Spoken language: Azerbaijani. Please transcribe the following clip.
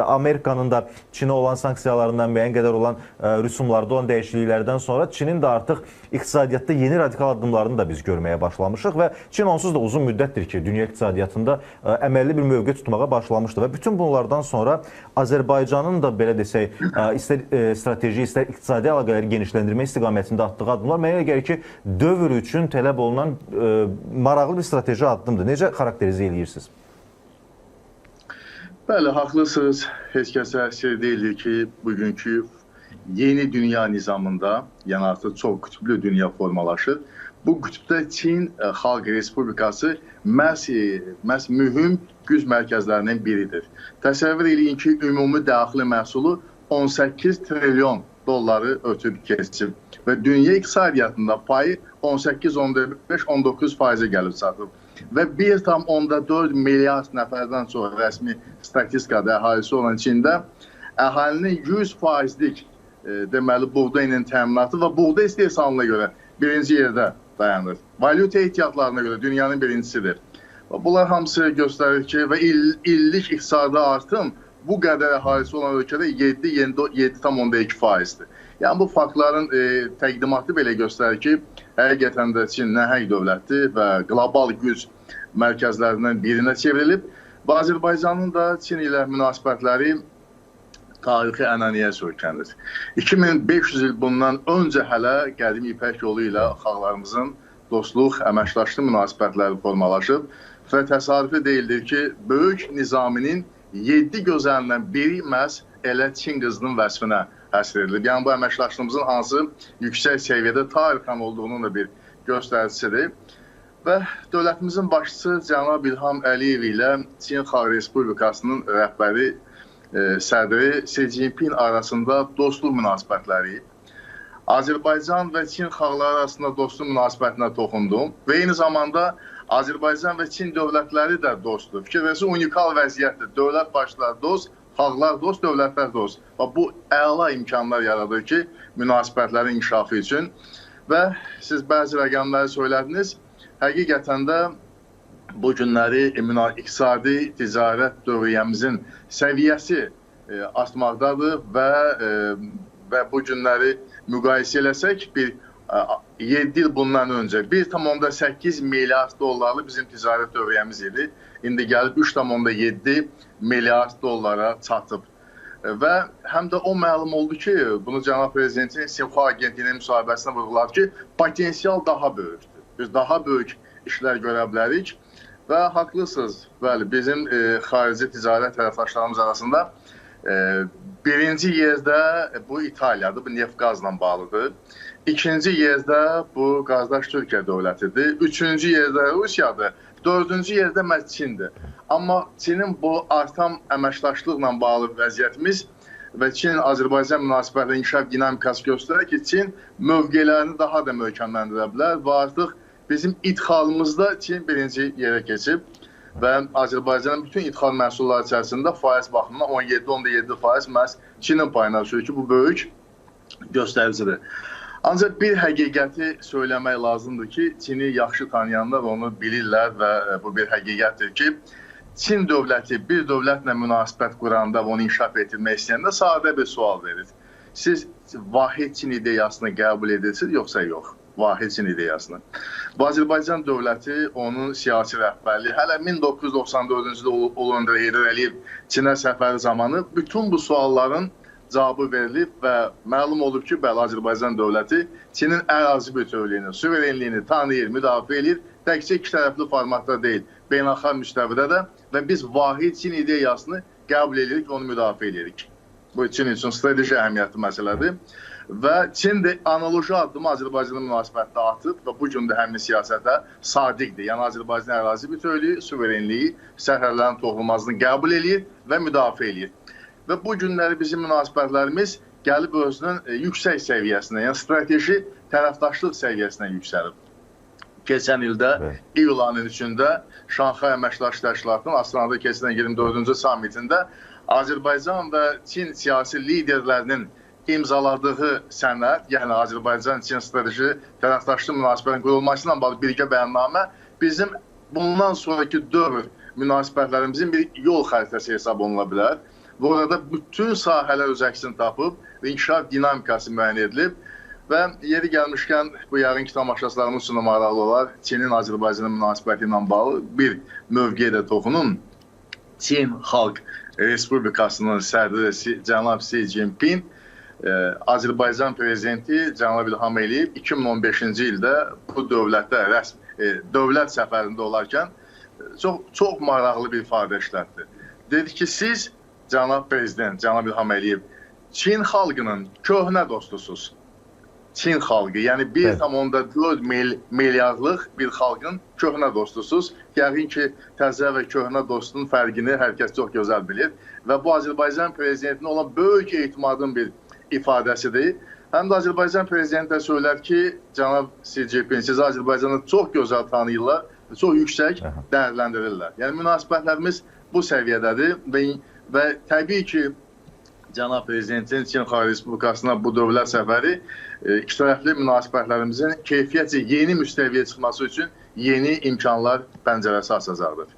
Amerika'nın da Çin'e olan sanksiyalarından müəyyən qədər olan rüsumlarda olan dəyişikliklərdən sonra Çin'in de artıq iqtisadiyyatda yeni radikal addımlarını da biz görməyə başlamışıq və Çin onsuz da uzun müddətdir ki, dünya iqtisadiyyatında əməlli bir mövqe tutmağa başlamışdı və bütün bunlardan sonra Azərbaycanın da belə desək, istər strateji, istər iqtisadi əlaqələri genişləndirmə istiqamətində atdığı addımlar mənə gəlir ki, dövr üçün tələb olunan maraqlı bir strateji addımdır. Necə xarakterizə edirsiniz? Bəli, haqlısınız. Heç kəsə sir deyildir ki, bugünkü yeni dünya nizamında, yəni artıq çox qütblü dünya formalaşır. Bu qütbdə Çin Xalq Respublikası məhz mühüm güc mərkəzlərindən biridir. Təsəvvür edin ki, ümumi daxili məhsulu 18 trilyon dolları ötüb keçib və dünya iqtisadiyyatında payı 18-15-19% gəlib çatıb. Və 1,4 milyard nəfərdən çox rəsmi statistikada əhalisi olan Çində əhalinin 100%lik deməli buğda ilə təminatı və buğda istehsalına görə birinci yerdə dayanır. Valyuta ehtiyatlarına görə dünyanın birincisidir. Bunlar hamısı göstərir ki, və illik iqtisadi artım bu qədər əhalisi olan ölkədə 7,2%-dir. Yəni bu faktların təqdimatı belə göstərir ki, həqiqətən də Çin nəhəng dövlətdir və qlobal güc mərkəzlərindən birinə çevrilib. Və Azərbaycanın da Çin ilə münasibətləri tarixi ənənəyə söykənir. 2500 il bundan öncə hələ qədim İpək yolu ilə xalqlarımızın dostluq, əməkdaşlıq münasibətləri formalaşıb və təsadüfi deyildir ki, Böyük Nizaminin 7 gözəlindən biri məhz elə Çin qızının vəsfinə həsr edilib. Yəni bu əməkdaşlığımızın hansı yüksək səviyyədə tarixən olduğunun da bir göstəricisidir. Və dövlətimizin başçısı cənab İlham Əliyev ilə Çin Xalq Respublikasının rəhbəri sədri Si Jinping arasında dostluq münasibətləri, Azərbaycan və Çin xalqları arasında dostluq münasibətinə toxundum və eyni zamanda Azərbaycan və Çin dövlətləri də dostdur. Fikirləşin, unikal vəziyyətdir. Dövlət başları dost, xalqlar dost, dövlətlər dost. Bu əla imkanlar yaradır ki, münasibətlərin inkişafı üçün. Və siz bəzi rəqəmləri söylədiniz. Həqiqətən də bu günləri iqtisadi ticarət dövriyyəmizin səviyyəsi artmaqdadır və bu günləri müqayisə eləsək, 7 il bundan öncə 1,8 milyard dollarlı bizim ticarət dövriyyəmiz idi. İndi gəlib 3,7 milyard dollara çatıb. Və həm də o məlum oldu ki, bunu Cənab Prezidentin Sinxua Agentliyinin müsahibəsində vurğuladı ki, potensial daha böyükdür. Biz daha böyük işlər görə bilərik və haqlısınız. Bəli, bizim xarici ticarət tərəfdaşlarımız arasında birinci yerdə bu İtaliyadır, bu neft qazla bağlıdır. İkinci yerdə bu qardaş Türkiyə dövlətidir. Üçüncü yerdə Rusiyadır. Dördüncü yerdə məhz Çindir. Amma Çinin bu artan əməkdaşlıqla bağlı vəziyyətimiz və Çin-Azərbaycan münasibətlə inkişaf dinamikası göstərir ki, Çin mövqelərini daha da möhkəmləndirə bilər və artıq bizim idxalımızda Çin birinci yerə keçib və Azərbaycanın bütün idxal məhsulları içərisində faiz baxımından 17,7% məhz Çinin payına düşür ki, bu böyük göstəricidir. Ancaq bir həqiqəti söyləmək lazımdır ki, Çini yaxşı tanıyanlar onu bilirlər və bu bir həqiqətdir ki, Çin dövləti bir dövlətlə münasibət quranda və onu inkişaf etdirmək istəyəndə sadə bir sual verir. Siz vahid Çin ideyasını qəbul edirsiniz, yoxsa yox? Vahid Çin ideyasını. Bu Azərbaycan dövləti, onun siyasi rəhbərliyi hələ 1994-cü ildə Ulu Öndər Heydər Əliyev Çinə səfəri zamanı bütün bu sualların cavabı verilib və məlum olub ki, bəli, Azərbaycan dövləti Çinin ərazi bütövlüyünü, suverenliyini tanıyır, müdafiə edir. Təkcə iki tərəfli formatda deyil, beynəlxalq müstəvidə də və biz vahid Çin ideyasını qəbul edirik, onu müdafiə edirik. Bu Çin üçün strateji əhəmiyyətli məsələdir. Və Çin də analoji addımı Azərbaycanın münasibətdə atıb və bu gün də həmin siyasətə sadiqdir. Yəni Azərbaycan ərazi bütövlüyü, suverenliyi, sərhədlərin toxunulmazlığını qəbul edir və müdafiə edir. Və bu günləri bizim münasibətlərimiz gəlib özünün yüksək səviyyəsinə, yəni strateji tərəfdaşlıq səviyyəsinə yüksəlib. Keçən ildə iyul ayının içində Şanxay Əməkdaşlıq Təşkilatının Astanada keçirilən 24-cü sammitində Azərbaycan və Çin siyasi liderlərinin imzaladığı sənəd, yəni Azərbaycan-Çin strateji tərəfdaşlıq münasibətinin qurulması ilə bağlı birgə bəyannamə bizim bundan sonraki dövr münasibətlərimizin bir yol xəritəsi hesab olunula bilər. Bu arada bütün sahələr öz əksini tapıb və inkişaf dinamikası müəyyən edilib. Və yeri gəlmişkən bu yarınki tamaşaçılarımız üçün maraqlı olar. Çinin Azərbaycana münasibəti ilə bağlı bir mövqeyə də toxunun. Çin Xalq Respublikasının sədri cənab Si Jinping, Azərbaycan prezidenti cənab İlham Əliyev 2015-ci ildə bu dövlətdə dövlət səfərində olarkən çox maraqlı bir ifadə işlətdi. Dedi ki, siz cənab prezident, cənab İlham Əliyev, Çin xalqının köhnə dostusunuz. Çin xalqı, yəni 1,4 milyardlıq bir xalqın köhnə dostusunuz. Yəqin ki, təzə və köhnə dostun fərqini hər kəs çox gözəl bilir və bu Azərbaycan prezidentinə olan böyük etimadın bir ifadəsidir. Həm də Azərbaycan prezidenti də söylər ki, cənab Si Jinping, siz Azərbaycanı çox gözəl tanıyırlar, çox yüksək dəyərləndirirlər. Yəni, münasibətlərimiz bu səviyyədədir və təbii ki, cənab prezidentin Çin Xalq Respublikasına bu dövlət səfəri ikitərəfli münasibətlərimizin keyfiyyətcə yeni müstəviyə çıxması üçün yeni imkanlar pəncərəsi açacaqdır.